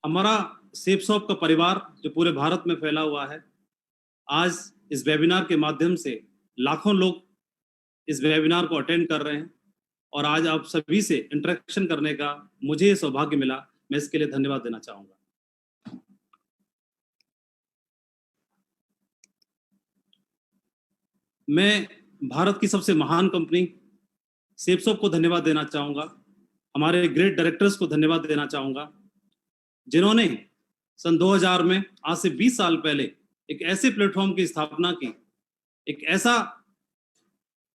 हमारा safe shop का परिवार जो पूरे भारत में फैला हुआ है, आज इस वेबिनार के माध्यम से लाखों लोग इस वेबिनार को अटेंड कर रहे हैं और आज आप सभी से इंटरेक्शन करने का मुझे ये सौभाग्य मिला। मैं इसके लिए धन्यवाद देना चाहूँगा। मैं भारत की सबसे महान कंपनी सेफ शॉप को धन्यवाद देना चाहूँगा। हमारे ग्रेट डायरेक्टर्स को धन्यवाद देना चाहूँगा, जिन्होंने सन 2000 में, आज से 20 साल पहले, एक ऐसे प्लेटफॉर्म की स्थापना की, एक ऐसा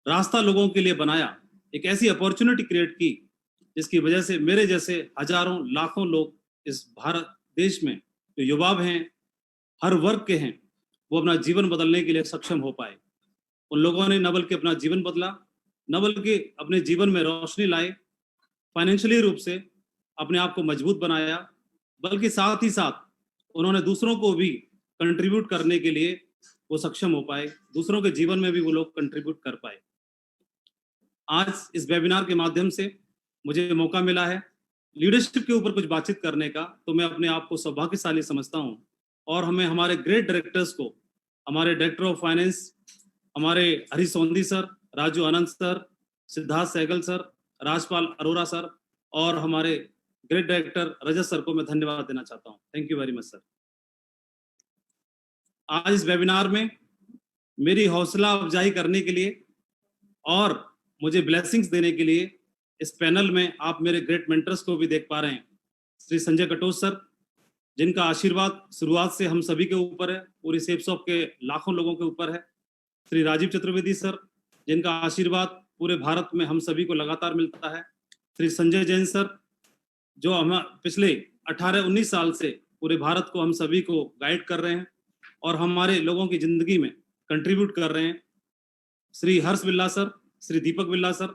रास्ता लोगों के लिए बनाया, एक ऐसी अपॉर्चुनिटी क्रिएट की, जिसकी वजह से मेरे जैसे हजारों लाखों लोग इस भारत देश में जो युवा हैं, हर वर्ग के हैं, वो अपना जीवन बदलने के लिए सक्षम हो पाए। उन लोगों ने न बल्कि अपना जीवन बदला, न बल्कि अपने जीवन में रोशनी लाए, फाइनेंशियली रूप से अपने आप को मजबूत बनाया, बल्कि साथ ही साथ उन्होंने दूसरों को भी कंट्रीब्यूट करने के लिए वो सक्षम हो पाए, दूसरों के जीवन में भी वो लोग कंट्रीब्यूट कर पाए। आज इस वेबिनार के माध्यम से मुझे मौका मिला है लीडरशिप के ऊपर कुछ बातचीत करने का, तो मैं अपने आप को सौभाग्यशाली समझता हूँ। और हमें हमारे ग्रेट डायरेक्टर्स को, हमारे डायरेक्टर ऑफ फाइनेंस, हमारे Harish Sondhi sir, Raju Anand sir, Siddharth Sehgal sir, Rajpal Arora sir और हमारे ग्रेट डायरेक्टर रजत सर को मैं धन्यवाद देना चाहता हूँ। Thank you very much sir. आज इस वेबिनार में मेरी हौसला अफजाई करने के लिए और मुझे ब्लेसिंग्स देने के लिए इस पैनल में आप मेरे ग्रेट मेंटर्स को भी देख पा रहे हैं। श्री संजय कटोच सर, जिनका आशीर्वाद शुरुआत से हम सभी के ऊपर है, पूरी सेफ शॉप के लाखों लोगों के ऊपर है। श्री राजीव चतुर्वेदी सर, जिनका आशीर्वाद पूरे भारत में हम सभी को लगातार मिलता है। श्री संजय जैन सर, जो हम पिछले 18-19 साल से पूरे भारत को हम सभी को गाइड कर रहे हैं और हमारे लोगों की जिंदगी में कंट्रीब्यूट कर रहे हैं। श्री हर्ष बिल्ला सर, श्री दीपक बिल्ला सर,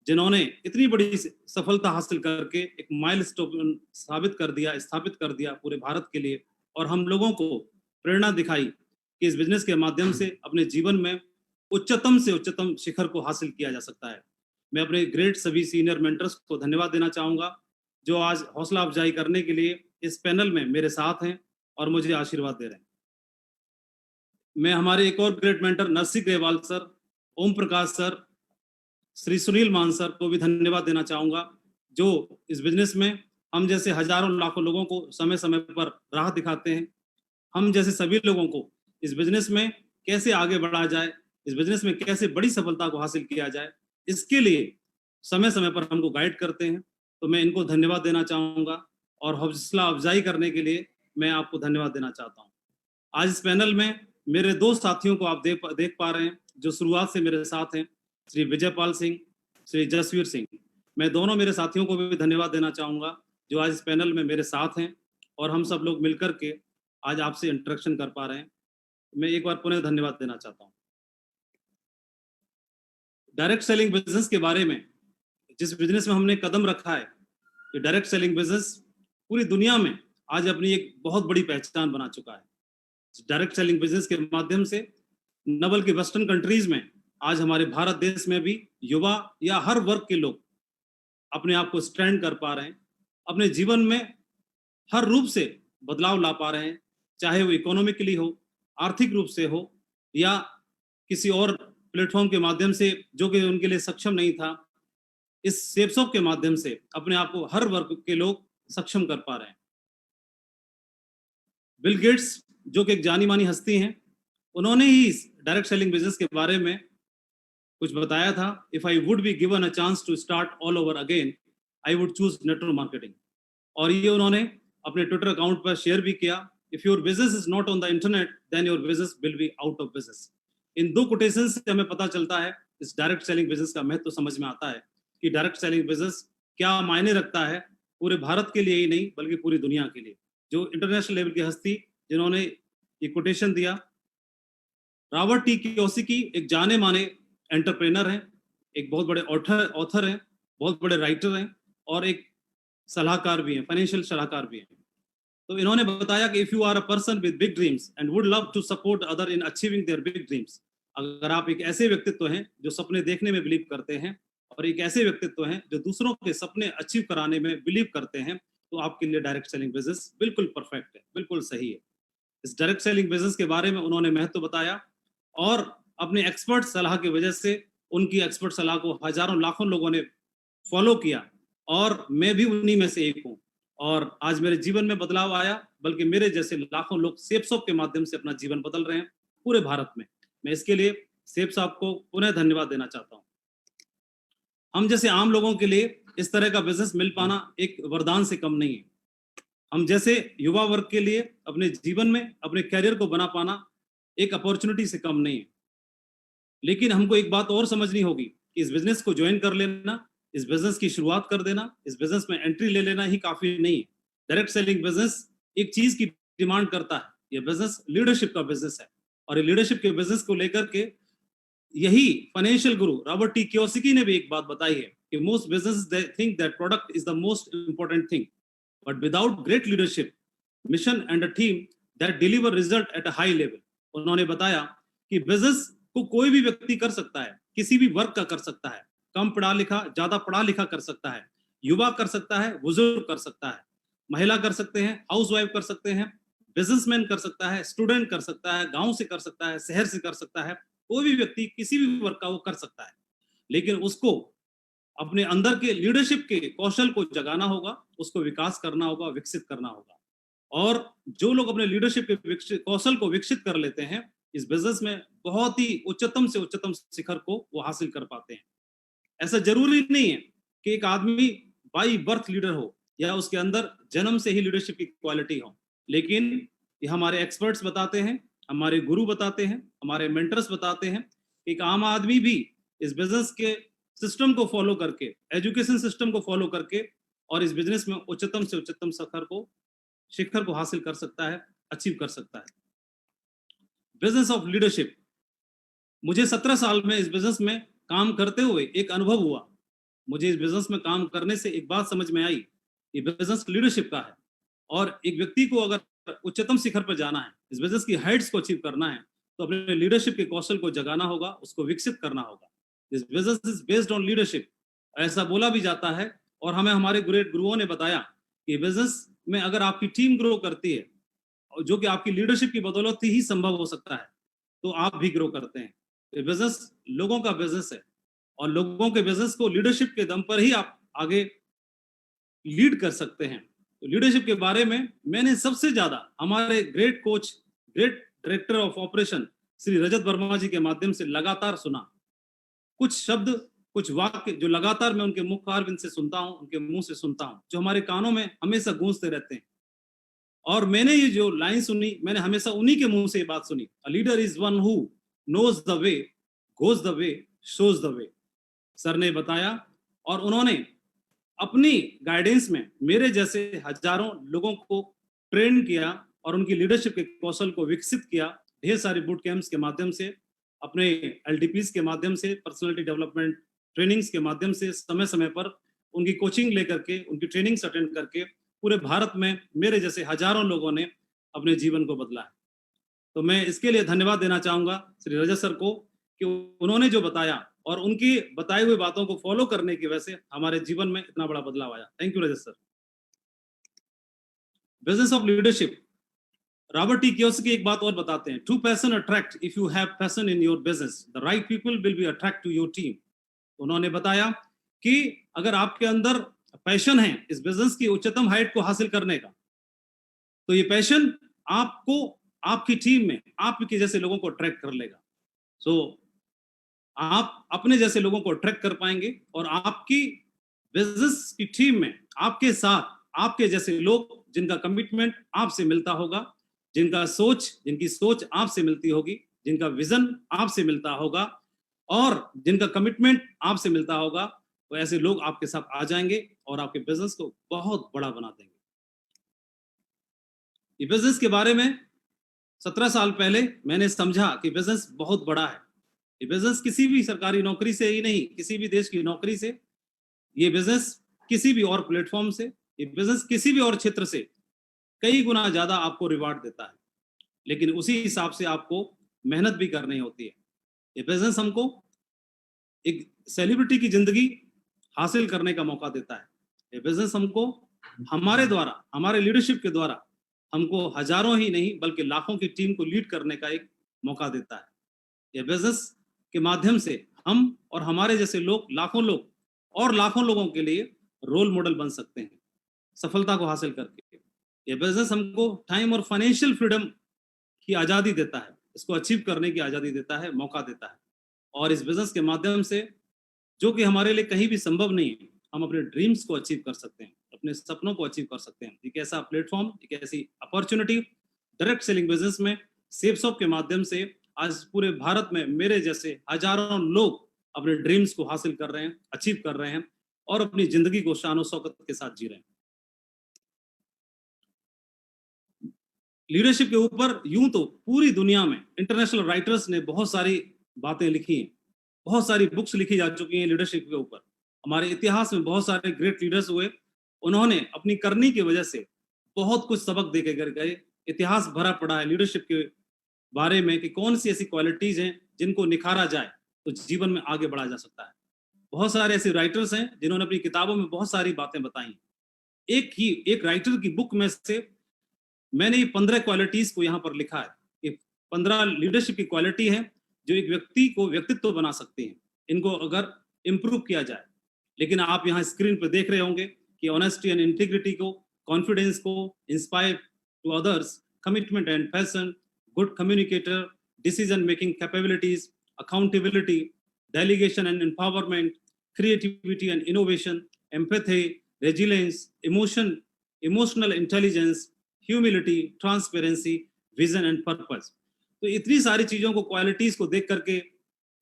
जिन्होंने इतनी बड़ी सफलता हासिल करके एक माइलस्टोन स्थापित कर दिया पूरे भारत के लिए, और हम लोगों को प्रेरणा दिखाई कि इस बिजनेस के माध्यम से अपने जीवन में उच्चतम से उच्चतम शिखर को हासिल किया जा सकता है। मैं अपने ग्रेट सभी सीनियर मेंटर्स को धन्यवाद देना चाहूँगा, जो आज हौसला अफजाई करने के लिए इस पैनल में मेरे साथ हैं और मुझे आशीर्वाद दे रहे हैं। मैं हमारे एक और great mentor Narsingh Grewal sir, Om Prakash sir, Shri Sunil Maan sir को भी धन्यवाद देना चाहूँगा, जो इस बिजनेस में हम जैसे हजारों लाखों लोगों को समय समय पर राह दिखाते हैं। हम जैसे सभी लोगों को इस बिजनेस में कैसे आगे बढ़ा जाए, इस बिजनेस में कैसे बड़ी सफलता को हासिल किया जाए, इसके लिए समय समय पर हमको गाइड करते हैं। तो मैं इनको धन्यवाद देना चाहूँगा और हौसला अफजाई करने के लिए मैं आपको धन्यवाद देना चाहता हूँ। आज इस पैनल में मेरे दो साथियों को आप देख पा रहे हैं, जो शुरुआत से मेरे साथ हैं, श्री विजयपाल सिंह, श्री जसवीर सिंह। मैं दोनों मेरे साथियों को भी धन्यवाद देना चाहूँगा, जो आज इस पैनल में मेरे साथ हैं और हम सब लोग मिलकर के आज आपसे इंटरेक्शन कर पा रहे हैं। मैं एक बार पुनः धन्यवाद देना चाहता हूँ। डायरेक्ट सेलिंग बिजनेस के बारे में, जिस बिजनेस में हमने कदम रखा है, ये डायरेक्ट सेलिंग बिजनेस पूरी दुनिया में आज अपनी एक बहुत बड़ी पहचान बना चुका है। डायरेक्ट सेलिंग बिजनेस के माध्यम से न बल्कि वेस्टर्न कंट्रीज में, आज हमारे भारत देश में भी युवा या हर वर्ग के लोग अपने आप को स्ट्रेंड कर पा रहे हैं, अपने जीवन में हर रूप से बदलाव ला पा रहे हैं, चाहे वो इकोनॉमिकली हो, आर्थिक रूप से हो, या किसी और प्लेटफॉर्म के माध्यम से जो कि उनके लिए सक्षम नहीं था। इस सेफ शॉप के माध्यम से अपने आप को हर वर्ग के लोग सक्षम कर पा रहे हैं। बिल गेट्स, जो कि एक जानी मानी हस्ती हैं, उन्होंने ही डायरेक्ट सेलिंग बिजनेस के बारे में कुछ बताया था। If I would be given a chance to start all over again, I would choose network marketing. और ये उन्होंने अपने ट्विटर अकाउंट पर शेयर भी किया। If your business is not on the internet, then your business will be out of business. इन दो quotation से हमें पता चलता है, इस डायरेक्ट सेलिंग बिजनेस का महत्व समझ में आता है कि डायरेक्ट सेलिंग बिजनेस क्या मायने रखता है पूरे भारत के लिए ही नहीं, बल्कि पूरी दुनिया के लिए। जो इंटरनेशनल लेवल की हस्ती जिन्होंने ये कोटेशन दिया, रॉबर्ट टी कियोसाकी एक जाने माने एंटरप्रेनर हैं, एक बहुत बड़े ऑथर हैं, बहुत बड़े राइटर हैं और एक सलाहकार भी हैं, फाइनेंशियल सलाहकार भी हैं। तो इन्होंने बताया कि if you are a person with big dreams and would love to support other in achieving their big dreams, अगर आप एक ऐसे व्यक्तित्व हैं जो सपने देखने में बिलीव करते हैं और एक ऐसे व्यक्तित्व हैं जो दूसरों के सपने अचीव कराने में बिलीव करते हैं, तो आपके लिए डायरेक्ट सेलिंग बिजनेस बिल्कुल परफेक्ट है, बिल्कुल सही है। इस डायरेक्ट सेलिंग बिजनेस के बारे में उन्होंने महत्व बताया और अपने एक्सपर्ट सलाह की वजह से उनकी एक्सपर्ट सलाह को हजारों लाखों लोगों ने फॉलो किया और मैं भी उन्हीं में से एक हूँ। और आज मेरे जीवन में बदलाव आया, बल्कि मेरे जैसे लाखों लोग सेफ शॉप के माध्यम से अपना जीवन बदल रहे हैं पूरे भारत में। मैं इसके लिए सेफ साहब को पुनः धन्यवाद देना चाहता हूँ। हम जैसे आम लोगों के लिए इस तरह का बिजनेस मिल पाना एक वरदान से कम नहीं है। हम जैसे युवा वर्ग के लिए अपने जीवन में अपने कैरियर को बना पाना एक अपॉर्चुनिटी से कम नहीं है। लेकिन हमको एक बात और समझनी होगी कि इस बिजनेस को ज्वाइन कर लेना, इस बिजनेस की शुरुआत कर देना, इस बिजनेस में एंट्री ले लेना ही काफी नहीं है। डायरेक्ट सेलिंग बिजनेस एक चीज की डिमांड करता है, ये बिजनेस लीडरशिप का बिजनेस है। और ये लीडरशिप के बिजनेस को लेकर के यही फाइनेंशियल गुरु रॉबर्ट टी कियोसाकी ने भी एक बात बताई है कि most business they think that product is the most important thing, but without great leadership mission and a team that deliver result at a high level. उन्होंने बताया कि बिजनेस को कोई भी व्यक्ति कर सकता है, किसी भी वर्ग का कर सकता है, कम पढ़ा लिखा ज्यादा पढ़ा लिखा कर सकता है, युवा कर सकता है, बुजुर्ग कर सकता है, महिला कर सकते हैं, हाउसवाइफ कर सकते हैं, बिजनेसमैन कर सकता है, स्टूडेंट कर सकता है, गांव से कर सकता है, शहर से कर सकता है, कोई भी व्यक्ति किसी भी वर्ग का वो कर सकता है। लेकिन उसको अपने अंदर के लीडरशिप के कौशल को जगाना होगा, उसको विकास करना होगा, विकसित करना होगा। और जो लोग अपने लीडरशिप के कौशल को विकसित कर लेते हैं, इस बिजनेस में बहुत ही उच्चतम से उच्चतम शिखर को वो हासिल कर पाते हैं। ऐसा जरूरी नहीं है कि एक आदमी बाई बर्थ लीडर हो या उसके अंदर जन्म से ही लीडरशिप की क्वालिटी हो, लेकिन ये हमारे एक्सपर्ट्स बताते हैं, हमारे गुरु बताते हैं, हमारे मेंटर्स बताते हैं, एक आम आदमी भी इस बिजनेस के सिस्टम को फॉलो करके, एजुकेशन सिस्टम को फॉलो करके और इस बिजनेस में उच्चतम से उच्चतम शिखर को हासिल कर सकता है, अचीव कर सकता है। बिजनेस ऑफ लीडरशिप, मुझे 17 साल में इस बिजनेस में काम करते हुए एक अनुभव हुआ। मुझे इस बिजनेस में काम करने से एक बात समझ में आई, ये बिजनेस लीडरशिप का है और एक व्यक्ति को अगर उच्चतम शिखर पर जाना है, इस बिजनेस की हाइट्स को अचीव करना है, तो अपने लीडरशिप के कौशल को जगाना होगा, उसको विकसित करना होगा। This business is based on leadership, ऐसा बोला भी जाता है और हमें हमारे ग्रेट गुरुओं ने बताया कि बिजनेस में अगर आपकी टीम ग्रो करती है, जो कि आपकी लीडरशिप की बदौलत ही संभव हो सकता है, तो आप भी ग्रो करते हैं। ये बिजनेस लोगों का बिजनेस है और लोगों के बिजनेस को लीडरशिप के दम पर ही आप आगे लीड कर सकते हैं। तो लीडरशिप के बारे में मैंने सबसे ज्यादा हमारे great coach, great director of operation Shri Rajat Verma ji के माध्यम से लगातार सुना। कुछ शब्द, कुछ वाक्य जो लगातार मैं उनके मुख अरविंद से सुनता हूं, उनके मुंह से सुनता हूं, जो हमारे कानों में हमेशा गूंजते रहते हैं। और मैंने ये जो लाइन सुनी, मैंने हमेशा उन्हीं के मुंह से ये बात सुनी, a leader is one who knows the way, goes the way, shows the way. Sir ने बताया और उन्होंने अपनी गाइडेंस में मेरे जैसे हजारों लोगों को ट्रेन किया और उनकी लीडरशिप के कौशल को विकसित किया, ढेर सारे बूट कैंप्स के माध्यम से, अपने एलडीपीज के माध्यम से, पर्सनालिटी डेवलपमेंट ट्रेनिंग्स के माध्यम से, समय समय पर उनकी कोचिंग लेकर के, उनकी ट्रेनिंग्स अटेंड करके पूरे भारत में मेरे जैसे हजारों लोगों ने अपने जीवन को बदला है। तो मैं इसके लिए धन्यवाद देना चाहूंगा श्री रजत सर को कि उन्होंने जो बताया और उनकी बताई हुई बातों को फॉलो करने की वजह से हमारे जीवन में इतना बड़ा बदलाव आया। Thank you Rajat sir. Business of leadership, Robert T Kiyosaki एक बात और बताते हैं, true passion attract, if you have passion in your business the right people will be attract to your team. उन्होंने बताया कि अगर आपके अंदर पैशन है इस बिजनेस की उच्चतम हाइट को हासिल करने का, तो ये पैशन आपको आपकी टीम में आपके जैसे लोगों को अट्रैक्ट कर लेगा। सो आप अपने जैसे लोगों को अट्रैक्ट कर पाएंगे और आपकी बिजनेस की टीम में आपके साथ आपके जैसे लोग जिनका कमिटमेंट आपसे मिलता होगा, जिनकी सोच आपसे मिलती होगी, जिनका विजन आपसे मिलता होगा और जिनका कमिटमेंट आपसे मिलता होगा, तो ऐसे लोग आपके साथ आ जाएंगे और आपके बिजनेस को बहुत बड़ा बना देंगे। ये बिजनेस के बारे में 17 साल पहले मैंने समझा कि बिजनेस बहुत बड़ा है। ये बिजनेस किसी भी सरकारी नौकरी से ही नहीं, किसी भी देश की नौकरी से, ये बिजनेस किसी भी और प्लेटफॉर्म से, ये बिजनेस किसी भी और क्षेत्र से कई गुना ज्यादा आपको रिवार्ड देता है, लेकिन उसी हिसाब से आपको मेहनत भी करनी होती है। ये बिजनेस हमको एक सेलिब्रिटी की जिंदगी हासिल करने का मौका देता है। ये बिजनेस हमको हमारे द्वारा, हमारे लीडरशिप के द्वारा हमको हजारों ही नहीं बल्कि लाखों की टीम को लीड करने का एक मौका देता है। ये बिजनेस के माध्यम से हम और हमारे जैसे लोग, लाखों लोग और लाखों लोगों के लिए रोल मॉडल बन सकते हैं सफलता को हासिल करके। ये बिजनेस हमको टाइम और फाइनेंशियल फ्रीडम की आज़ादी देता है, इसको अचीव करने की आज़ादी देता है, मौका देता है। और इस बिजनेस के माध्यम से जो कि हमारे लिए कहीं भी संभव नहीं है, हम अपने ड्रीम्स को अचीव कर सकते हैं, अपने सपनों को अचीव कर सकते हैं। एक ऐसा प्लेटफॉर्म, एक ऐसी अपॉर्चुनिटी डायरेक्ट सेलिंग बिजनेस में सेल्सऑफ के माध्यम से आज पूरे भारत में मेरे जैसे हजारों लोग अपने ड्रीम्स को हासिल कर रहे हैं, अचीव कर रहे हैं और अपनी जिंदगी को शान शौकत के साथ जी रहे हैं। लीडरशिप के ऊपर यूं तो पूरी दुनिया में इंटरनेशनल राइटर्स ने बहुत सारी बातें लिखी हैं, बहुत सारी बुक्स लिखी जा चुकी हैं लीडरशिप के ऊपर। हमारे इतिहास में बहुत सारे ग्रेट लीडर्स हुए, उन्होंने अपनी करनी की वजह से बहुत कुछ सबक दे के गए। इतिहास भरा पड़ा है लीडरशिप के बारे में कि कौन सी ऐसी क्वालिटीज हैं जिनको निखारा जाए तो जीवन में आगे बढ़ा जा सकता है। बहुत सारे ऐसे राइटर्स हैं जिन्होंने अपनी किताबों में बहुत सारी बातें बताई। एक राइटर की बुक में से मैंने ये 15 क्वालिटीज को यहाँ पर लिखा है। ये 15 लीडरशिप की क्वालिटी है जो एक व्यक्ति को व्यक्तित्व बना सकती हैं, इनको अगर इम्प्रूव किया जाए। लेकिन आप यहाँ स्क्रीन पर देख रहे होंगे कि ऑनेस्टी एंड इंटीग्रिटी को, कॉन्फिडेंस को, inspire to others, commitment and passion, good communicator, decision making capabilities, accountability, delegation and empowerment, creativity and innovation, empathy, resilience, emotional intelligence, humility, transparency, vision and purpose. तो इतनी सारी चीजों को, qualities को देख करके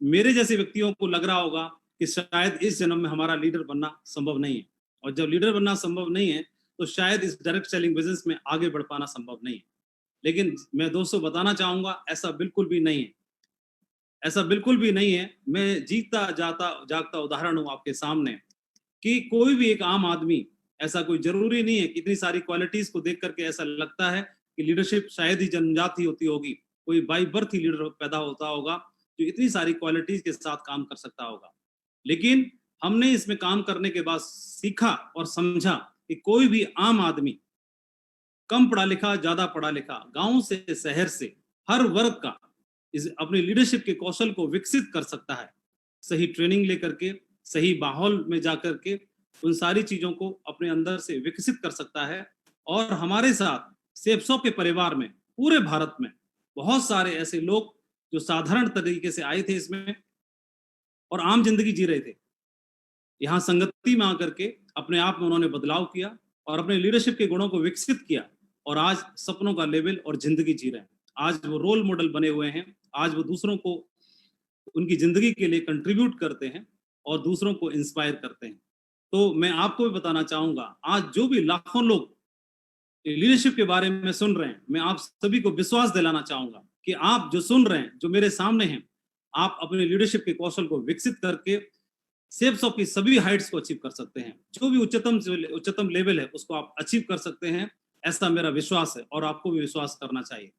मेरे जैसे व्यक्तियों को लग रहा होगा कि शायद इस जन्म में हमारा लीडर बनना संभव नहीं है। और जब लीडर बनना संभव नहीं है तो शायद इस डायरेक्ट सेलिंग बिजनेस में आगे बढ़ पाना संभव नहीं है। लेकिन मैं दोस्तों बताना चाहूंगा, ऐसा बिल्कुल भी नहीं है, ऐसा बिल्कुल भी नहीं है। मैं जीता जाता जागता उदाहरण हूं आपके सामने कि कोई भी एक आम आदमी, ऐसा कोई जरूरी नहीं है कि इतनी सारी क्वालिटीज को देख करके ऐसा लगता है कि लीडरशिप शायद ही जन्मजात ही होती होगी, कोई बाई बर्थ ही लीडर पैदा होता होगा जो इतनी सारी क्वालिटीज के साथ काम कर सकता होगा। लेकिन हमने इसमें काम करने के बाद सीखा और समझा कि कोई भी आम आदमी, कम पढ़ा लिखा, ज्यादा पढ़ा लिखा, गांव से शहर से, हर वर्ग का इस अपने लीडरशिप के कौशल को विकसित कर सकता है। सही ट्रेनिंग लेकर के, सही माहौल में जाकर के उन सारी चीजों को अपने अंदर से विकसित कर सकता है। और हमारे साथ सेप्सो के परिवार में पूरे भारत में बहुत सारे ऐसे लोग जो साधारण तरीके से आए थे इसमें और आम जिंदगी जी रहे थे, यहाँ संगति में आकर के अपने आप में उन्होंने बदलाव किया और अपने लीडरशिप के गुणों को विकसित किया और आज सपनों का लेवल और जिंदगी जी रहे हैं। आज वो रोल मॉडल बने हुए हैं, आज वो दूसरों को उनकी जिंदगी के लिए कंट्रीब्यूट करते हैं और दूसरों को इंस्पायर करते हैं। तो मैं आपको भी बताना चाहूंगा, आज जो भी लाखों लोग लीडरशिप के बारे में सुन रहे हैं, मैं आप सभी को विश्वास दिलाना चाहूंगा कि आप जो सुन रहे हैं, जो मेरे सामने हैं, आप अपने लीडरशिप के कौशल को विकसित करके सेप्स ऑफ की सभी हाइट्स को अचीव कर सकते हैं। जो भी उच्चतम लेवल है उसको आप अचीव कर सकते हैं, ऐसा मेरा विश्वास है और आपको भी विश्वास करना चाहिए।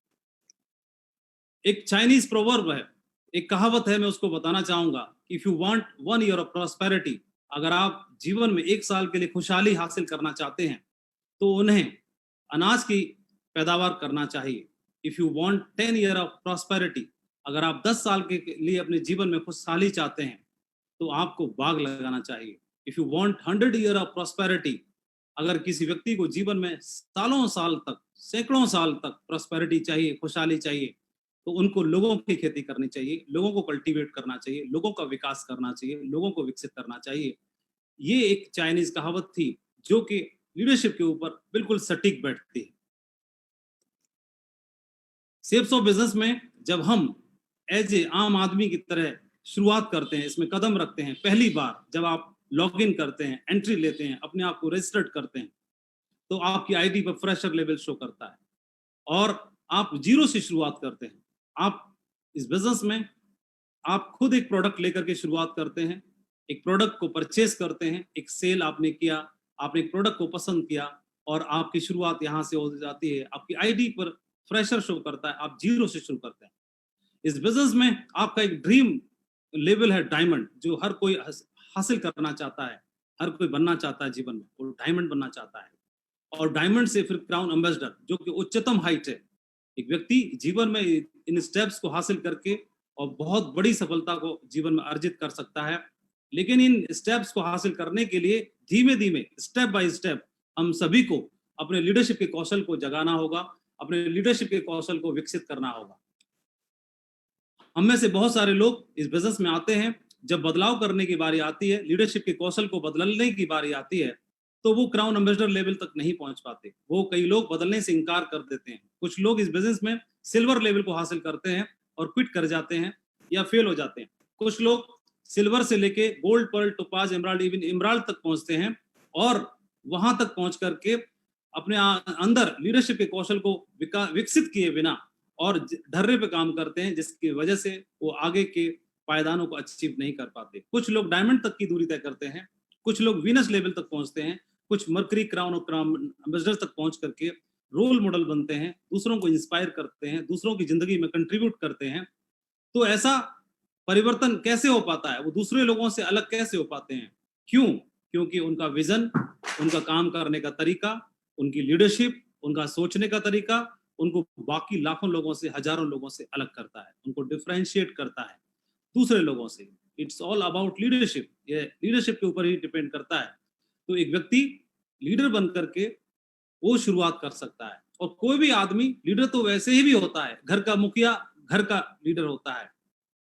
एक चाइनीज प्रोवर्ब है, एक कहावत है, मैं उसको बताना चाहूंगा, if you want 1 year of prosperity, अगर आप जीवन में 1 साल के लिए खुशहाली हासिल करना चाहते हैं तो उन्हें अनाज की पैदावार करना चाहिए। If you want 10 year of prosperity, अगर आप 10 साल के लिए अपने जीवन में खुशहाली चाहते हैं तो आपको बाग लगाना चाहिए। If you want 100 year of prosperity, अगर किसी व्यक्ति को जीवन में सालों साल तक, सैकड़ों साल तक प्रॉस्पेरिटी चाहिए, खुशहाली चाहिए, तो उनको लोगों की खेती करनी चाहिए, लोगों को कल्टीवेट करना चाहिए, लोगों का विकास करना चाहिए, लोगों को विकसित करना चाहिए। ये एक चाइनीज कहावत थी जो कि लीडरशिप के ऊपर बिल्कुल सटीक बैठती है। सेप्स ऑफ बिजनेस में जब हम एज ए आम आदमी की तरह शुरुआत करते हैं, इसमें कदम रखते हैं, पहली बार जब आप लॉग इन करते हैं, एंट्री लेते हैं, अपने आप को रजिस्टर्ड करते हैं, तो आपकी आईडी पर फ्रेशर लेवल शो करता है और आप जीरो से शुरुआत करते हैं। आप इस बिजनेस में आप खुद एक प्रोडक्ट लेकर के शुरुआत करते हैं, एक प्रोडक्ट को परचेस करते हैं, एक सेल आपने किया, आपने एक प्रोडक्ट को पसंद किया और आपकी शुरुआत यहाँ से हो जाती है। आपकी आईडी पर फ्रेशर शो करता है, आप जीरो से शुरू करते हैं। इस बिजनेस में आपका एक ड्रीम लेवल है डायमंड, जो हर कोई हासिल करना चाहता है, हर कोई बनना चाहता है जीवन में, वो डायमंड बनना चाहता है। और डायमंड से फिर क्राउन एम्बेसडर, जो कि उच्चतम हाइट है। एक व्यक्ति जीवन में इन स्टेप्स को हासिल करके और बहुत बड़ी सफलता को जीवन में अर्जित कर सकता है। लेकिन इन स्टेप्स को हासिल करने के लिए धीमे धीमे, स्टेप बाय स्टेप, हम सभी को अपने लीडरशिप के कौशल को जगाना होगा, अपने लीडरशिप के कौशल को विकसित करना होगा। हम में से बहुत सारे लोग इस बिजनेस में आते हैं, जब बदलाव करने की बारी आती है, लीडरशिप के कौशल को बदलने की बारी आती है, तो वो क्राउन एम्बेसडर लेवल तक नहीं पहुंच पाते। वो कई लोग बदलने से इनकार कर देते हैं। कुछ लोग इस बिजनेस में सिल्वर लेवल को हासिल करते हैं और क्विट कर जाते हैं या फेल हो जाते हैं। कुछ लोग सिल्वर से लेके gold, pearl, topaz, emerald, even emerald तक पहुंचते हैं और वहां तक पहुंच करके अपने अंदर लीडरशिप के कौशल को विकसित किए बिना और ढर्रे पे काम करते हैं, जिसकी वजह से वो आगे के पायदानों को अचीव नहीं कर पाते। कुछ लोग डायमंड तक की दूरी तय करते हैं, कुछ लोग वीनस लेवल तक पहुंचते हैं, कुछ मर्करी, क्राउन और क्राउन एम्बेसडर तक पहुंच करके रोल मॉडल बनते हैं, दूसरों को इंस्पायर करते हैं, दूसरों की जिंदगी में कंट्रीब्यूट करते हैं। तो ऐसा परिवर्तन कैसे हो पाता है? वो दूसरे लोगों से अलग कैसे हो पाते हैं? क्यों? क्योंकि उनका विजन, उनका काम करने का तरीका, उनकी लीडरशिप, उनका सोचने का तरीका उनको बाकी लाखों लोगों से, हजारों लोगों से अलग करता है, उनको डिफरेंशिएट करता है दूसरे लोगों से। It's all about leadership. ये लीडरशिप के ऊपर ही डिपेंड करता है। तो एक व्यक्ति लीडर बन करके वो शुरुआत कर सकता है। और कोई भी आदमी लीडर तो वैसे ही भी होता है, घर का मुखिया घर का लीडर होता है,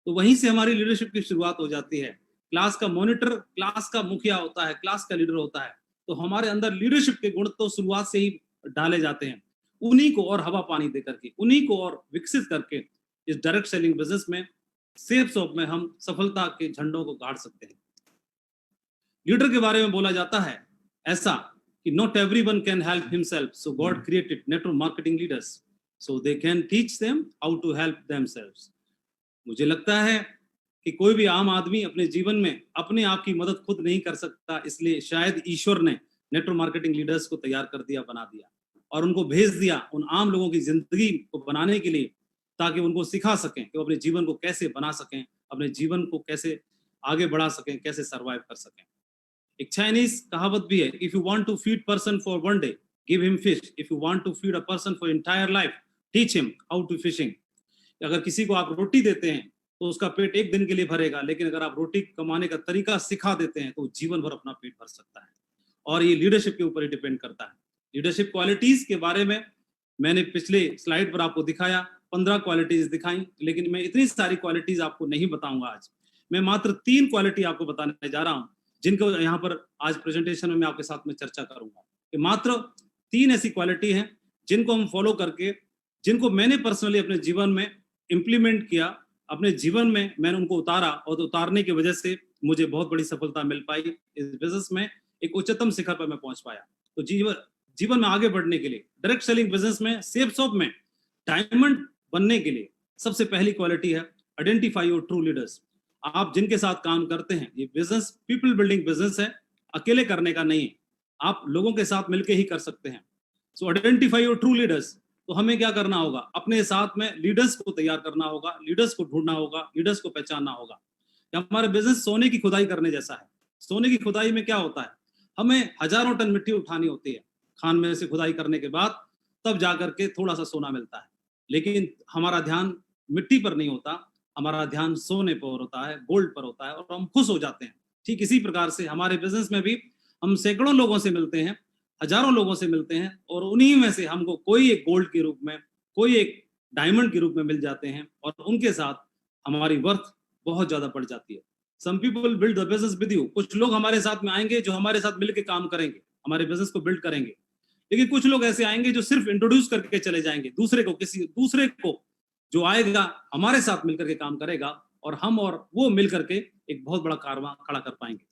तो वहीं से हमारी लीडरशिप की शुरुआत हो जाती है। क्लास का मॉनिटर क्लास का मुखिया होता है, क्लास का लीडर होता है। तो हमारे अंदर लीडरशिप के गुण तो शुरुआत से ही डाले जाते हैं। उन्हीं को और हवा पानी दे करके, उन्हीं को और विकसित करके इस डायरेक्ट सेलिंग बिजनेस में, सेफ शॉप में हम सफलता के झंडों को गाड़ सकते हैं। लीडर के बारे में बोला जाता है ऐसा कि not everyone can help himself, so God created network marketing leaders so they can teach them how to help themselves. मुझे लगता है कि कोई भी आम आदमी अपने जीवन में अपने आप की मदद खुद नहीं कर सकता, इसलिए शायद ईश्वर ने नेटवर्क मार्केटिंग लीडर्स को तैयार कर दिया, बना दिया और उनको भेज दिया उन आम लोगों की जिंदगी को बनाने के लिए, ताकि उनको सिखा सकें कि वो अपने जीवन को कैसे बना सकें, अपने जीवन को कैसे आगे बढ़ा सकें, कैसे सर्वाइव कर सकें। एक चाइनीज कहावत भी है, if you want to feed person for one day give him fish, if you want to feed a person for entire life teach him how to fishing. अगर किसी को आप रोटी देते हैं तो उसका पेट एक दिन के लिए भरेगा, लेकिन अगर आप रोटी कमाने का तरीका सिखा देते हैं तो जीवन भर अपना पेट भर सकता है। और ये लीडरशिप के ऊपर ही डिपेंड करता है। लीडरशिप क्वालिटीज के बारे में मैंने पिछले स्लाइड पर आपको दिखाया, 15 क्वालिटीज दिखाई, लेकिन मैं इतनी सारी क्वालिटीज आपको नहीं बताऊंगा आज। मैं मात्र 3 क्वालिटी आपको बताने जा रहा हूं, जिनको यहाँ पर आज प्रेजेंटेशन में मैं आपके साथ में चर्चा करूंगा। कि मात्र 3 ऐसी क्वालिटी हैं जिनको हम फॉलो करके, जिनको मैंने पर्सनली अपने जीवन में इंप्लीमेंट किया, अपने जीवन में मैंने उनको उतारा और उतारने की वजह से मुझे बहुत बड़ी सफलता मिल पाई। इस बिजनेस में एक उच्चतम शिखर पर मैं पहुंच पाया। तो जीवन में आगे बढ़ने के लिए, डायरेक्ट सेलिंग बिजनेस में, सेफ शॉप में डायमंड बनने के लिए सबसे पहली क्वालिटी है आइडेंटिफाई योर ट्रू लीडर्स। आप जिनके साथ काम करते हैं, ये बिजनेस पीपल बिल्डिंग बिजनेस है, अकेले करने का नहीं है, आप लोगों के साथ मिलकर ही कर सकते हैं। सो आइडेंटिफाई योर ट्रू लीडर्स। तो हमें क्या करना होगा? अपने साथ में लीडर्स को तैयार करना होगा, लीडर्स को ढूंढना होगा, लीडर्स को पहचानना होगा। हमारा बिजनेस सोने की खुदाई करने जैसा है। सोने की खुदाई में क्या होता है? हमें हजारों टन मिट्टी उठानी होती है, खान में से खुदाई करने के बाद तब जाकर के थोड़ा सा सोना मिलता है। लेकिन हमारा ध्यान मिट्टी पर नहीं होता, हमारा ध्यान सोने पर होता है, गोल्ड पर होता है, और हम खुश हो जाते हैं। ठीक इसी प्रकार से हमारे बिजनेस में भी हम सैकड़ों लोगों से मिलते हैं, हजारों लोगों से मिलते हैं, और उन्हीं में से हमको कोई एक गोल्ड के रूप में, कोई एक डायमंड के रूप में मिल जाते हैं, और उनके साथ हमारी वर्थ बहुत ज्यादा बढ़ जाती है। Some people build the business with you. कुछ लोग हमारे साथ में आएंगे जो हमारे साथ मिलकर काम करेंगे, हमारे बिजनेस को बिल्ड करेंगे। लेकिन कुछ लोग ऐसे आएंगे जो सिर्फ इंट्रोड्यूस करके चले जाएंगे दूसरे को, किसी दूसरे को जो आएगा हमारे साथ मिलकर के काम करेगा, और हम और वो मिलकर के एक बहुत बड़ा कारवां खड़ा कर पाएंगे।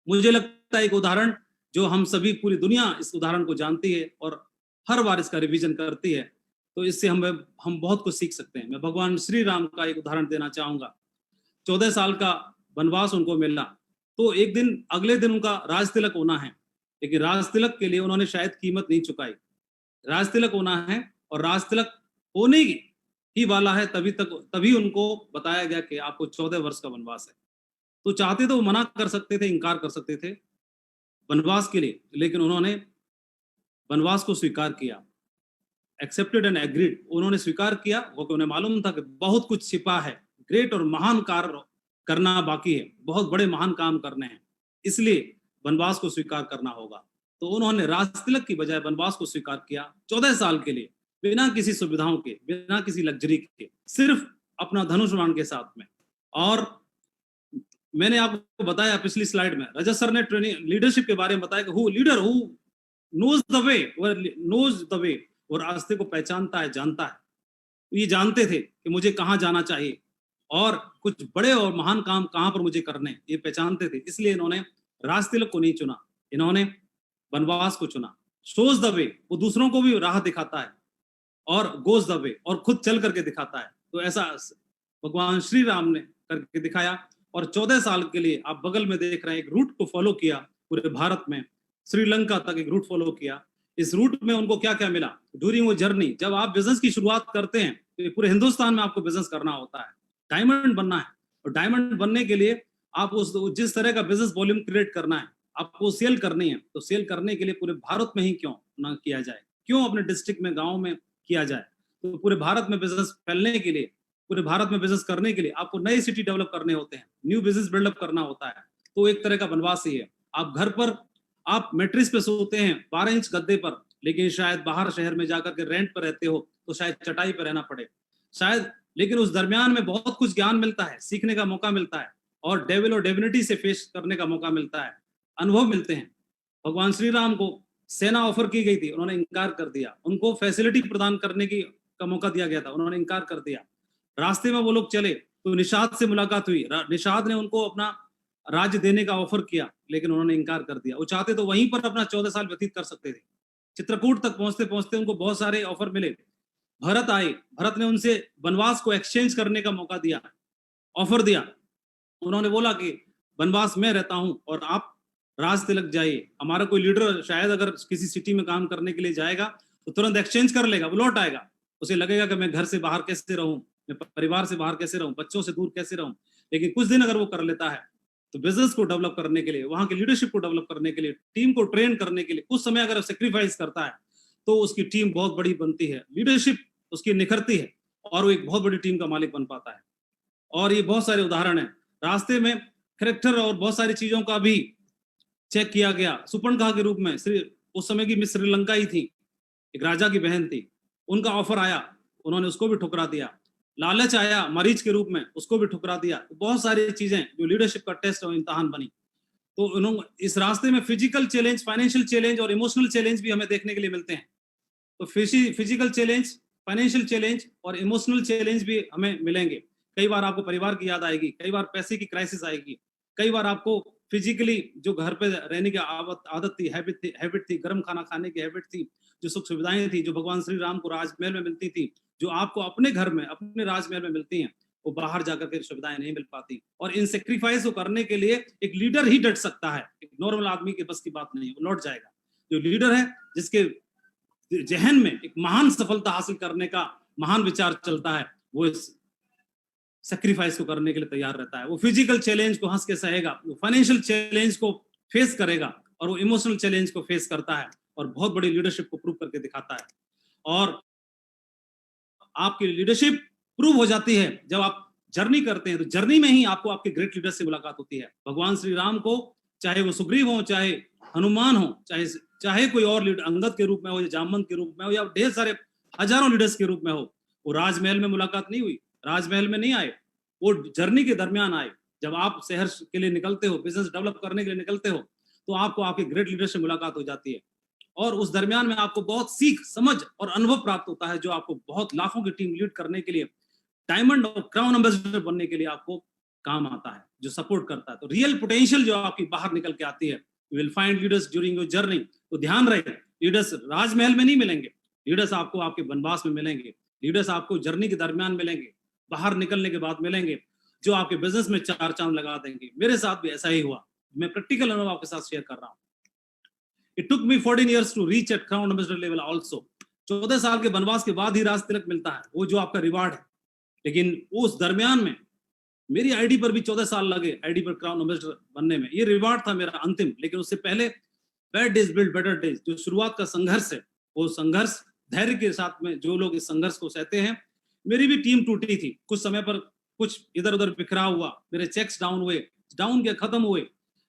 मुझे लगता है एक उदाहरण जो हम सभी, पूरी दुनिया इस उदाहरण को जानती है और हर बार इसका रिवीजन करती है, तो इससे हम बहुत कुछ सीख सकते हैं। मैं भगवान श्री राम का एक उदाहरण देना चाहूंगा। 14 साल का वनवास उनको मिला, तो एक दिन, अगले दिन उनका राज तिलक होना है, लेकिन राज तिलक के लिए उन्होंने शायद कीमत नहीं चुकाई। राज तिलक होना है और राज तिलक होने ही वाला है, तभी उनको बताया गया कि आपको 14 वर्ष का वनवास है। तो चाहते तो वो मना कर सकते थे, इनकार कर सकते थे वनवास के लिए, लेकिन उन्होंने वनवास को स्वीकार किया, एक्सेप्टेड एंड एग्रीड, उन्होंने स्वीकार किया, क्योंकि उन्हें मालूम था कि बहुत कुछ छिपा है, ग्रेट और महान कार्य करना बाकी है, बहुत बड़े महान काम करने हैं, इसलिए वनवास को स्वीकार करना होगा। तो उन्होंने राज तिलक की बजाय वनवास को स्वीकार किया 14 साल के लिए, बिना किसी सुविधाओं के, बिना किसी लग्जरी के, सिर्फ अपना धनुष बाण के साथ में। और मैंने आपको बताया पिछली स्लाइड में, रजत सर ने ट्रेनिंग लीडरशिप के बारे में बताया कि who leader who knows the way, knows the way, वो रास्ते को पहचानता है, जानता है। ये जानते थे कि मुझे कहाँ जाना चाहिए और कुछ बड़े और महान काम कहाँ पर मुझे करने, ये पहचानते थे, इसलिए इन्होंने राज तिलक को नहीं चुना, इन्होंने वनवास को चुना। शोज द वे, वो दूसरों को भी राह दिखाता है, और गोज द वे, और खुद चल करके दिखाता है। तो ऐसा भगवान श्री राम ने करके दिखाया, और 14 साल के लिए आप बगल में देख रहे हैं, एक रूट को फॉलो किया पूरे भारत में, श्रीलंका तक एक रूट फॉलो किया। इस रूट में उनको क्या क्या मिला ड्यूरिंग वो जर्नी। जब आप बिजनेस की शुरुआत करते हैं तो पूरे हिंदुस्तान में आपको बिजनेस करना होता है, डायमंड बनना है, और डायमंड बनने के लिए आप उस जिस तरह का बिजनेस वॉल्यूम क्रिएट करना है, आपको सेल करनी है, तो सेल करने के लिए पूरे भारत में ही क्यों ना किया जाए, क्यों अपने डिस्ट्रिक्ट में, गांव में किया जाए। तो पूरे भारत में बिजनेस फैलने के लिए, पूरे भारत में बिजनेस करने के लिए आपको नए सिटी डेवलप करने होते हैं, न्यू बिजनेस बिल्डअप करना होता है। तो एक तरह का वनवास ही है। आप घर पर, आप मैट्रिस पे सोते हैं 12 इंच गद्दे पर, लेकिन शायद बाहर शहर में जाकर के रेंट पर रहते हो तो शायद चटाई पर रहना पड़े, शायद, लेकिन उस दरमियान में बहुत कुछ ज्ञान मिलता है, सीखने का मौका मिलता है, और डेविल और डेविनिटी से फेस करने का मौका मिलता है, अनुभव मिलते हैं। भगवान श्री राम को सेना ऑफर की गई थी, उन्होंने इनकार कर दिया। उनको फैसिलिटी प्रदान करने की का मौका दिया गया था, उन्होंने इनकार कर दिया। रास्ते में वो लोग चले तो निषाद से मुलाकात हुई, निषाद ने उनको अपना राज्य देने का ऑफर किया, लेकिन उन्होंने इनकार कर दिया। वो चाहते तो वहीं पर अपना 14 साल व्यतीत कर सकते थे। चित्रकूट तक पहुंचते पहुंचते उनको बहुत सारे ऑफर मिले। भरत आए, भरत ने उनसे वनवास को एक्सचेंज करने का मौका दिया, ऑफर दिया। उन्होंने बोला कि वनवास में रहता हूं और आप राज तिलक जाइए। हमारा कोई लीडर शायद अगर किसी सिटी में काम करने के लिए जाएगा तो तुरंत एक्सचेंज कर लेगा, वो लौट आएगा, उसे लगेगा कि मैं घर से बाहर कैसे रहूं, मैं परिवार से बाहर कैसे रहूं, बच्चों से दूर कैसे रहूं। लेकिन कुछ दिन अगर वो कर लेता है तो बिजनेस को डेवलप करने के लिए, वहां की लीडरशिप को डेवलप करने के लिए, टीम को ट्रेन करने के लिए कुछ समय अगर सेक्रीफाइस करता है तो उसकी टीम बहुत बड़ी बनती है, लीडरशिप उसकी निखरती है, और वो एक बहुत बड़ी टीम का मालिक बन पाता है। और ये बहुत सारे उदाहरण हैं। रास्ते में करेक्टर और बहुत सारी चीजों का भी चेक किया गया। सुपर्णखा के रूप में, उस समय की मिस श्रीलंका ही थी, एक राजा की बहन थी, उनका ऑफर आया, उन्होंने उसको भी ठुकरा दिया। लालच आया मरीज के रूप में, उसको भी ठुकरा दिया। तो बहुत सारी चीजें जो लीडरशिप का टेस्ट और इम्तहान बनी। तो उन्होंने इस रास्ते में फिजिकल चैलेंज, फाइनेंशियल चैलेंज और इमोशनल चैलेंज भी हमें देखने के लिए मिलते हैं। तो फिजिकल चैलेंज, फाइनेंशियल चैलेंज और इमोशनल चैलेंज भी हमें मिलेंगे। कई बार आपको परिवार की याद आएगी, कई बार पैसे की क्राइसिस आएगी, कई बार आपको फिजिकली जो घर पे रहने की आदत थी, हैबिट थी, गर्म खाना खाने की हैबिट थी, जो सुख सुविधाएं थी, जो भगवान श्री राम को राजमहल में मिलती थी, जो आपको अपने घर में, अपने राजमहल में मिलती हैं, वो बाहर जाकर के सुविधाएं नहीं मिल पाती। और इन सेक्रीफाइस को करने के लिए एक लीडर ही डट सकता है, एक नॉर्मल आदमी के बस की बात नहीं है, वो लौट जाएगा। जो लीडर है, जिसके जहन में एक महान सफलता हासिल करने का महान विचार चलता है, वो इस सेक्रीफाइस को करने के लिए तैयार रहता है। वो फिजिकल चैलेंज को हंस के सहेगा, वो फाइनेंशियल चैलेंज को फेस करेगा, और वो इमोशनल चैलेंज को फेस करता है, और बहुत बड़ी लीडरशिप को प्रूव करके दिखाता है। और आपकी लीडरशिप प्रूव हो जाती है जब आप जर्नी करते हैं। तो जर्नी में ही आपको आपके ग्रेट लीडर से मुलाकात होती है। भगवान श्री राम को, चाहे वो सुग्रीव हो, चाहे हनुमान हो, चाहे कोई और लीडर अंगद के रूप में हो, या जामवंत के रूप में हो, या ढेर सारे हजारों लीडर्स के रूप में हो, वो राजमहल में मुलाकात नहीं हुई, राजमहल में नहीं आए, वो जर्नी के दरमियान आए। जब आप शहर के लिए निकलते हो, बिजनेस डेवलप करने के लिए निकलते हो, तो आपको आपके ग्रेट लीडर से मुलाकात हो जाती है, और उस दरमियान में आपको बहुत सीख, समझ और अनुभव प्राप्त होता है, जो आपको बहुत लाखों की टीम लीड करने के लिए, डायमंड और क्राउन एम्बेसडर बनने के लिए आपको काम आता है, जो सपोर्ट करता है। तो रियल पोटेंशियल जो आपकी बाहर निकल के आती है, you will find leaders during your journey. तो ध्यान रहे, लीडर्स राजमहल में नहीं मिलेंगे, लीडर्स आपको आपके वनवास में मिलेंगे, लीडर्स आपको जर्नी के दरमियान मिलेंगे, बाहर निकलने के बाद मिलेंगे, जो आपके बिजनेस में चार चांद लगा देंगे। मेरे साथ भी ऐसा ही हुआ, मैं प्रैक्टिकल अनुभव आपके साथ शेयर कर रहा हूँ। It took me 14 years to reach at crown ambassador level also. 14 साल के वनवास के बाद ही राज तिलक मिलता है, वो जो आपका रिवार्ड है। लेकिन उस दरमियान में मेरी आईडी पर भी 14 साल लगे, आईडी पर क्राउन एम्बेसडर बनने में। ये रिवार्ड था मेरा अंतिम, लेकिन उससे पहले bad days build better days. जो शुरुआत का संघर्ष है, वो संघर्ष धैर्य के साथ में जो लोग इस संघर्ष को सहते हैं। मेरी भी टीम टूटी थी कुछ समय पर, कुछ इधर उधर बिखरा हुआ, मेरे चेक्स डाउन हुए, डाउन के खत्म हुए।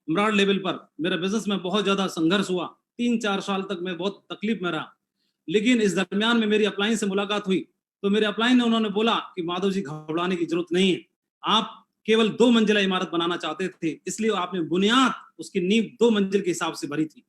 इमरान लेवल पर मेरा बिजनेस में बहुत ज्यादा संघर्ष हुआ, 3-4 साल तक मैं बहुत तकलीफ में रहा। लेकिन इस दरमियान में मेरी अपलाइन से मुलाकात हुई, तो मेरे अपलाइन ने उन्होंने बोला कि माधव जी घबराने की जरूरत नहीं है, आप केवल 2 मंजिला इमारत बनाना चाहते थे, इसलिए आपने बुनियाद, उसकी नींव 2 मंजिल के हिसाब से भरी थी।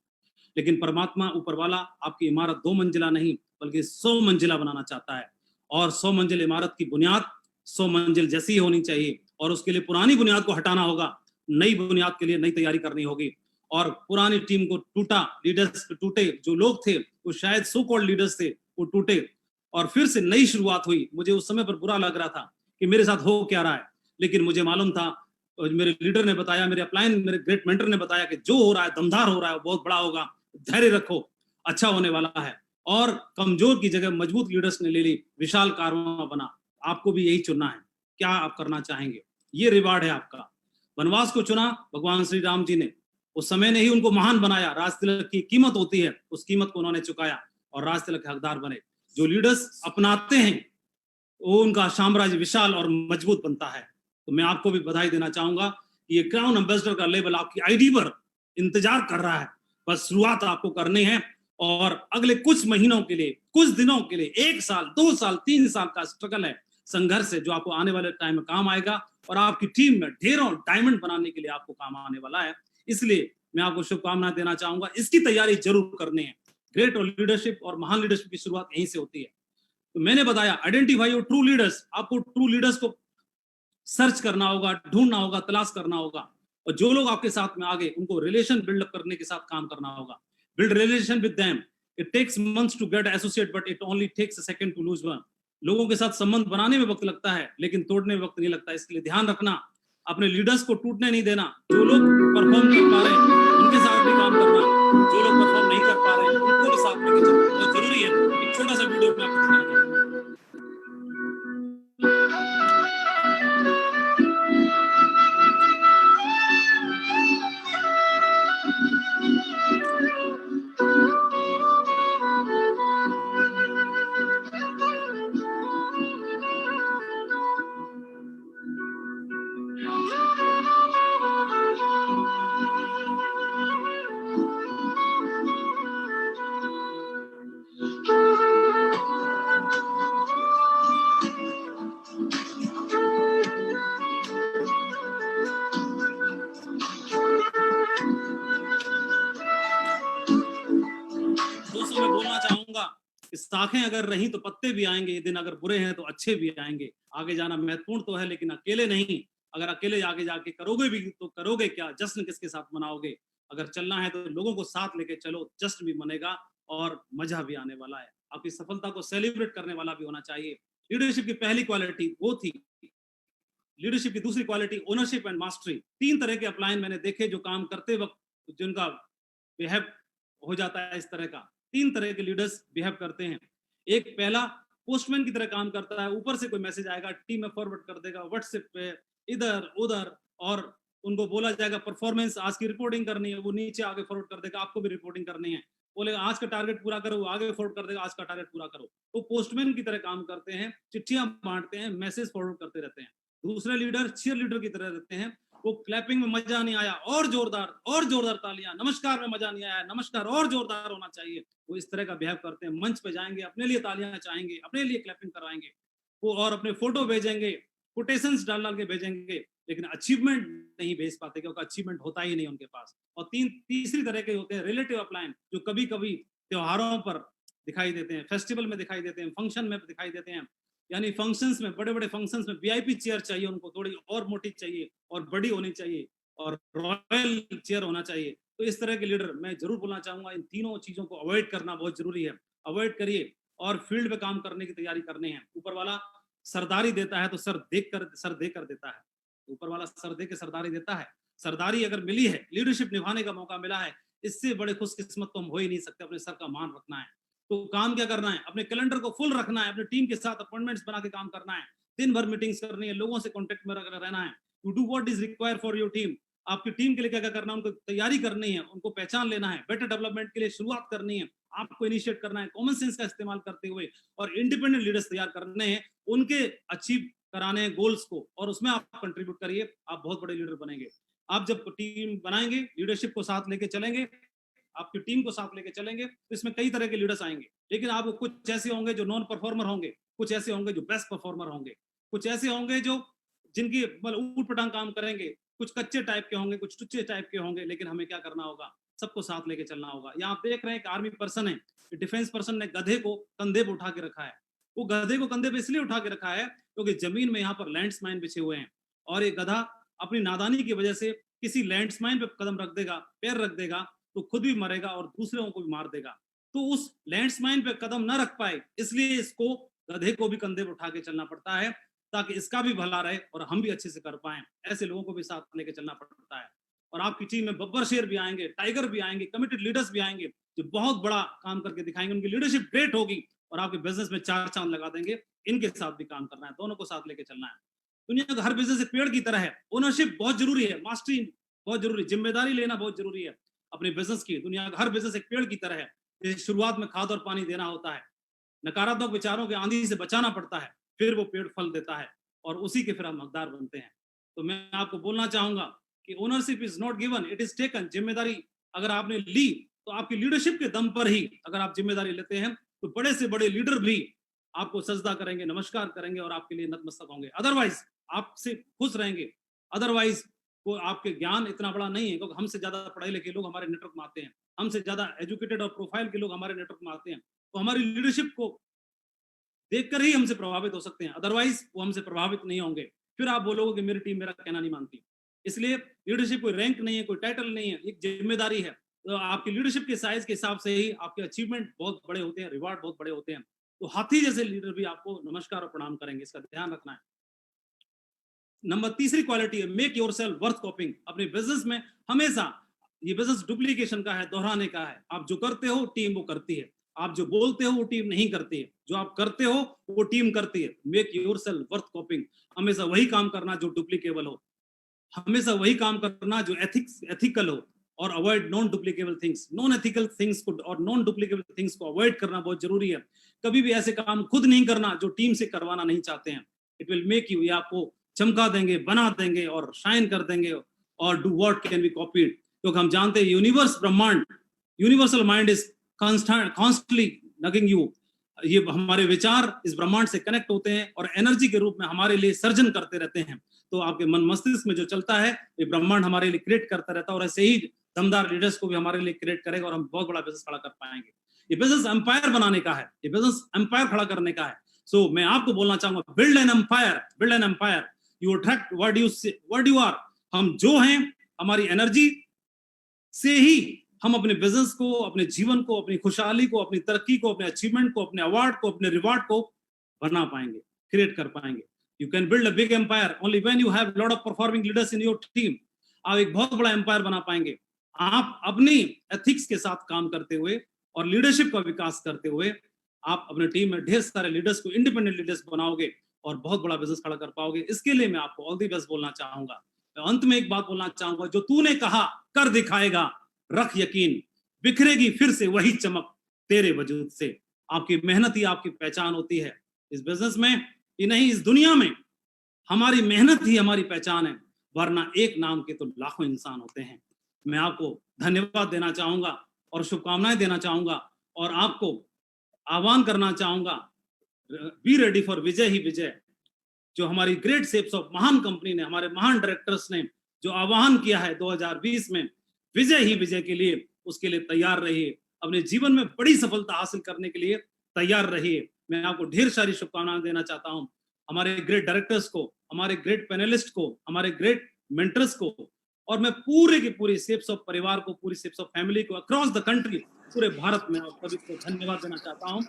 लेकिन परमात्मा ऊपर वाला आपकी इमारत 2 मंजिला नहीं बल्कि 100 मंजिला बनाना चाहता है। और 100 मंजिल इमारत की बुनियाद 100 मंजिल जैसी होनी चाहिए, और उसके लिए पुरानी बुनियाद को हटाना होगा, नई बुनियाद के लिए नई तैयारी करनी होगी। और पुरानी टीम को टूटा, लीडर्स टूटे, जो लोग थे वो शायद सो कॉल्ड लीडर्स थे, वो टूटे और फिर से नई शुरुआत हुई। मुझे उस समय पर बुरा लग रहा था कि मेरे साथ हो क्या रहा है, लेकिन मुझे मालूम था, मेरे लीडर ने बताया, मेरे अपलाइन, मेरे ग्रेट मेंटर ने बताया कि जो हो रहा है दमदार हो रहा है, बहुत बड़ा होगा, धैर्य रखो, अच्छा होने वाला है। और कमजोर की जगह मजबूत लीडर्स ने ले ली, विशाल कारवां बना। आपको भी यही चुनना है, क्या आप करना चाहेंगे, ये रिवार्ड है आपका। वनवास को चुना भगवान श्री राम जी ने, उस समय ने ही उनको महान बनाया। राज तिलक की कीमत होती है, उस कीमत को उन्होंने चुकाया और राज तिलक के हकदार बने। जो लीडर्स अपनाते हैं वो उनका साम्राज्य विशाल और मजबूत बनता है। तो मैं आपको भी बधाई देना चाहूंगा कि ये क्राउन एम्बेसडर का लेवल आपकी आईडी पर इंतजार कर रहा है, बस शुरुआत आपको करनी है। और अगले कुछ महीनों के लिए, कुछ दिनों के लिए, 1 साल, 2 साल, 3 साल का स्ट्रगल है, संघर्ष है, जो आपको आने वाले टाइम में काम आएगा और आपकी टीम में ढेरों डायमंड बनाने के लिए आपको काम आने वाला है। इसलिए मैं आपको शुभकामनाएं देना चाहूंगा, इसकी तैयारी जरूर करनी है। ग्रेट लीडरशिप और महान लीडरशिप की शुरुआत यहीं से होती है। तो मैंने बताया आइडेंटिफाई योर ट्रू लीडर्स, आपको ट्रू लीडर्स को सर्च करना होगा, ढूंढना होगा, तलाश करना होगा। और जो लोग आपके साथ में आ गए उनको रिलेशन बिल्डअप करने के साथ काम करना होगा। Build relation with them, it takes months to get associate but it only takes a second to lose one. लोगों के साथ संबंध बनाने में वक्त लगता है लेकिन तोड़ने में वक्त नहीं लगता। इसलिए ध्यान रखना, अपने लीडर्स को टूटने नहीं देना। जो लोग परफॉर्म कर पा रहे हैं उनके साथ भी काम करना, जो लोग परफॉर्म नहीं कर पा रहे हैं उनको भी साथ लेके चलना बहुत जरूरी है। एक छोटा सा वीडियो में आपको दिखाना चाहूंगा। मैं बोलना चाहूंगा कि शाखें अगर रही तो पत्ते भी आएंगे, ये दिन अगर बुरे हैं तो अच्छे भी आएंगे। आगे जाना महत्वपूर्ण तो है लेकिन अकेले नहीं। अगर अकेले आगे जाके करोगे भी तो करोगे क्या, जश्न किसके साथ मनाओगे। अगर चलना है तो लोगों को साथ लेके चलो, जश्न भी मनेगा और मजा भी आने वाला है। आपकी सफलता को सेलिब्रेट करने वाला भी होना चाहिए। लीडरशिप की पहली क्वालिटी वो थी। लीडरशिप की दूसरी क्वालिटी ओनरशिप एंड मास्टरी। 3 तरह के अपलाइन मैंने देखे जो काम करते वक्त जिनका बिहेव हो जाता है इस तरह का। 3 तरह के लीडर्स बिहेव करते हैं। एक पहला पोस्टमैन की तरह काम करता है, ऊपर से कोई मैसेज आएगा टीम में फॉरवर्ड कर देगा व्हाट्सएप पे, इधर उधर, और उनको बोला जाएगा परफॉर्मेंस आज की रिपोर्टिंग करनी है, वो नीचे आगे फॉरवर्ड कर देगा आपको भी रिपोर्टिंग करनी है। बोलेगा आज का टारगेट पूरा करो, वो आगे फॉरवर्ड कर देगा आज का टारगेट पूरा करो। वो पोस्टमैन की तरह काम करते हैं, चिट्ठियां बांटते हैं, मैसेज फॉरवर्ड करते रहते हैं। दूसरे लीडर चीयर लीडर की तरह रहते हैं। वो क्लैपिंग में मजा नहीं आया और जोरदार तालियां, नमस्कार में मजा नहीं आया नमस्कार और जोरदार होना चाहिए, वो इस तरह का बिहेव करते हैं। मंच पे जाएंगे अपने लिए तालियां चाहेंगे, अपने लिए क्लैपिंग करवाएंगे वो, और अपने फोटो भेजेंगे, कोटेशंस डाल डाल के भेजेंगे, लेकिन अचीवमेंट नहीं भेज पाते क्योंकि अचीवमेंट होता ही नहीं उनके पास। और तीसरी तरह के होते हैं रिलेटिव अपलाइन, जो कभी कभी त्योहारों पर दिखाई देते हैं, फेस्टिवल में दिखाई देते हैं, फंक्शन में दिखाई देते हैं। यानी फंक्शंस में, बड़े बड़े फंक्शंस में वीआईपी चेयर चाहिए उनको, थोड़ी और मोटी चाहिए और बड़ी होनी चाहिए और रॉयल चेयर होना चाहिए। तो इस तरह के लीडर मैं जरूर बोलना चाहूंगा, इन तीनों चीजों को अवॉइड करना बहुत जरूरी है। अवॉइड करिए और फील्ड पे काम करने की तैयारी करनी है। ऊपर वाला सरदारी देता है तो सर दे कर देता है। ऊपर वाला सर दे के सरदारी देता है। सरदारी अगर मिली है, लीडरशिप निभाने का मौका मिला है, इससे बड़े खुशकिस्मत तो हम हो ही नहीं सकते। अपने सर का मान रखना है। तो काम क्या करना है, अपने कैलेंडर को फुल रखना है, अपने टीम के साथ अपॉइंटमेंट्स बना के काम करना है, दिन भर मीटिंग्स करनी है, लोगों से कांटेक्ट में रहना है, to do what is required for your team. आपकी टीम के लिए क्या क्या करना है, उनको तैयारी करनी है, उनको पहचान लेना है, बेटर डेवलपमेंट के लिए शुरुआत करनी है, आपको इनिशिएट करना है, कॉमन सेंस का इस्तेमाल करते हुए, और इंडिपेंडेंट लीडर्स तैयार करने हैं, उनके अचीव कराने हैं गोल्स को, और उसमें आप कंट्रीब्यूट करिए, आप बहुत बड़े लीडर बनेंगे। आप जब टीम बनाएंगे, लीडरशिप को साथ लेके चलेंगे, आपकी टीम को साथ लेके चलेंगे, तो इसमें कई तरह के लीडर्स आएंगे, लेकिन आप कुछ ऐसे होंगे जो नॉन परफॉर्मर होंगे, कुछ ऐसे होंगे जो बेस्ट परफॉर्मर होंगे, कुछ ऐसे होंगे जो जिनकी मतलब ऊट पटांग काम करेंगे, कुछ कच्चे टाइप के होंगे, कुछ टुच्चे टाइप के होंगे, लेकिन हमें क्या करना होगा, सबको साथ लेके चलना होगा। यहाँ आप देख रहे हैं कि आर्मी पर्सन है, डिफेंस पर्सन ने गधे को कंधे पे उठा के रखा है। वो गधे को कंधे पे इसलिए उठा के रखा है क्योंकि जमीन में यहाँ पर लैंड्समाइन बिछे हुए हैं, और ये गधा अपनी नादानी की वजह से किसी लैंड्समाइन पे कदम रख देगा, पैर रख देगा, तो खुद भी मरेगा और दूसरों को भी मार देगा। तो उस लैंड्समाइन पे कदम न रख पाए, इसलिए इसको गधे को भी कंधे पे उठा के चलना पड़ता है, ताकि इसका भी भला रहे और हम भी अच्छे से कर पाए। ऐसे लोगों को भी साथ लेके चलना पड़ता है। और आपकी टीम में बब्बर शेर भी आएंगे, टाइगर भी आएंगे, कमिटेड लीडर्स भी आएंगे, जो बहुत बड़ा काम करके दिखाएंगे, उनकी लीडरशिप ग्रेट होगी और आपके बिजनेस में चार चांद लगा देंगे। इनके साथ भी काम करना है, दोनों को साथ लेके चलना है। दुनिया का हर बिजनेस एक पेड़ की तरह है, ओनरशिप बहुत जरूरी है, मास्टरी बहुत जरूरी, जिम्मेदारी लेना बहुत जरूरी है अपने बिजनेस की। दुनिया का हर बिजनेस एक पेड़ की तरह है, जैसे शुरुआत में खाद और पानी देना होता है, नकारात्मक विचारों के आंधी से बचाना पड़ता है, फिर वो पेड़ फल देता है और उसी के फिर हम हकदार बनते हैं। तो मैं आपको बोलना चाहूंगा कि ownership is not given, it is taken. जिम्मेदारी अगर आपने ली, तो आपकी लीडरशिप के दम पर ही अगर आप जिम्मेदारी लेते हैं, तो बड़े से बड़े लीडर भी आपको सजदा करेंगे, नमस्कार करेंगे और आपके लिए नतमस्तक होंगे। अदरवाइज आपसे खुश रहेंगे, अदरवाइज वो आपके ज्ञान इतना बड़ा नहीं है, क्योंकि हमसे ज्यादा पढ़े लिखे लोग हमारे नेटवर्क में आते हैं, हमसे ज्यादा एजुकेटेड और प्रोफाइल के लोग हमारे नेटवर्क में आते हैं, तो हमारी लीडरशिप को देखकर ही हमसे प्रभावित हो सकते हैं, अदरवाइज वो हमसे प्रभावित नहीं होंगे। फिर आप बोलोगे कि मेरी टीम मेरा कहना नहीं मानती। इसलिए लीडरशिप कोई रैंक नहीं है, कोई टाइटल नहीं है, एक जिम्मेदारी है। तो आपकी लीडरशिप के साइज के हिसाब से ही आपके अचीवमेंट बहुत बड़े होते हैं, रिवार्ड बहुत बड़े होते हैं। तो हाथी जैसे लीडर भी आपको नमस्कार और प्रणाम करेंगे, इसका ध्यान रखना है। नंबर तीसरी क्वालिटी है मेक योरसेल्फ वर्थ कॉपिंग। अपने बिजनेस में हमेशा, ये बिजनेस डुप्लीकेशन का है, दोहराने का है। आप जो करते हो टीम वो करती है, आप जो बोलते हो वो टीम नहीं करती है, जो आप करते हो वो टीम करती है। मेक योरसेल्फ वर्थ कॉपिंग, हमेशा वही काम करना जो डुप्लीकेबल हो, हमेशा वही काम करना जो एथिकल हो, और avoid non duplicable things. Non ethical things को और नॉन डुप्लीकेबल थिंग्स को अवॉइड करना बहुत जरूरी है। कभी भी ऐसे काम खुद नहीं करना जो टीम से करवाना नहीं चाहते हैं। इट विल मेक यू, ये आपको चमका देंगे, बना देंगे और शाइन कर देंगे, और do what can be copied. क्योंकि हम जानते हैं यूनिवर्स, ब्रह्मांड, universal mind is constantly nagging you. ये हमारे विचार इस ब्रह्मांड से कनेक्ट होते हैं और एनर्जी के रूप में हमारे लिए सर्जन करते रहते हैं। तो आपके मन मस्तिष्क में जो चलता है, ये ब्रह्मांड हमारे लिए क्रिएट करता रहता है, और ऐसे ही दमदार लीडर्स को भी हमारे लिए क्रिएट करेगा और हम बहुत बड़ा बिजनेस खड़ा कर पाएंगे। ये बिजनेस एम्पायर बनाने का है, ये बिजनेस एम्पायर खड़ा करने का है। सो मैं आपको बोलना चाहूंगा, build an empire, build an empire. You attract what you are. हम जो हैं, हमारी एनर्जी से ही हम अपने बिजनेस को, अपने जीवन को, अपनी खुशहाली को, अपनी तरक्की को, अपने अचीवमेंट को, अपने अवार्ड को, अपने रिवार्ड को बना पाएंगे, क्रिएट कर पाएंगे। You can build a big empire only when you have lot of performing leaders in your team. आप एक बहुत बड़ा एम्पायर बना पाएंगे आप अपनी एथिक्स के साथ काम करते हुए और लीडरशिप का विकास करते हुए। आप अपने टीम में ढेर सारे लीडर्स को इंडिपेंडेंट लीडर्स बनाओगे और बहुत बड़ा बिजनेस खड़ा कर पाओगे। इसके लिए मैं आपको ऑल द बेस्ट बोलना चाहूंगा। अंत में एक बात बोलना चाहूंगा, जो तूने कहा कर दिखाएगा, रख यकीन, बिखरेगी फिर से वही चमक तेरे वजूद से। आपकी मेहनत ही आपकी पहचान होती है इस बिजनेस में ही नहीं, इस दुनिया में हमारी मेहनत ही हमारी पहचान है, वरना एक नाम के तो लाखों इंसान होते हैं। मैं आपको धन्यवाद देना चाहूंगा और शुभकामनाएं देना चाहूंगा और आपको आह्वान करना चाहूंगा, बी रेडी फॉर विजय ही विजय। जो हमारी ग्रेट शेप्स ऑफ महान कंपनी ने, हमारे महान डायरेक्टर्स ने जो आह्वान किया है 2020 में विजय ही विजय के लिए, उसके लिए तैयार रहिए। अपने जीवन में बड़ी सफलता हासिल करने के लिए तैयार रहिए। मैं आपको ढेर सारी शुभकामनाएं देना चाहता हूं, हमारे ग्रेट डायरेक्टर्स को, हमारे ग्रेट पैनलिस्ट को, हमारे ग्रेट मेंटर्स को, और मैं पूरे के पूरे शेप्स ऑफ परिवार को, पूरी शेप्स ऑफ फैमिली को अक्रॉस द कंट्री, पूरे भारत में आप सभी को धन्यवाद देना चाहता हूं।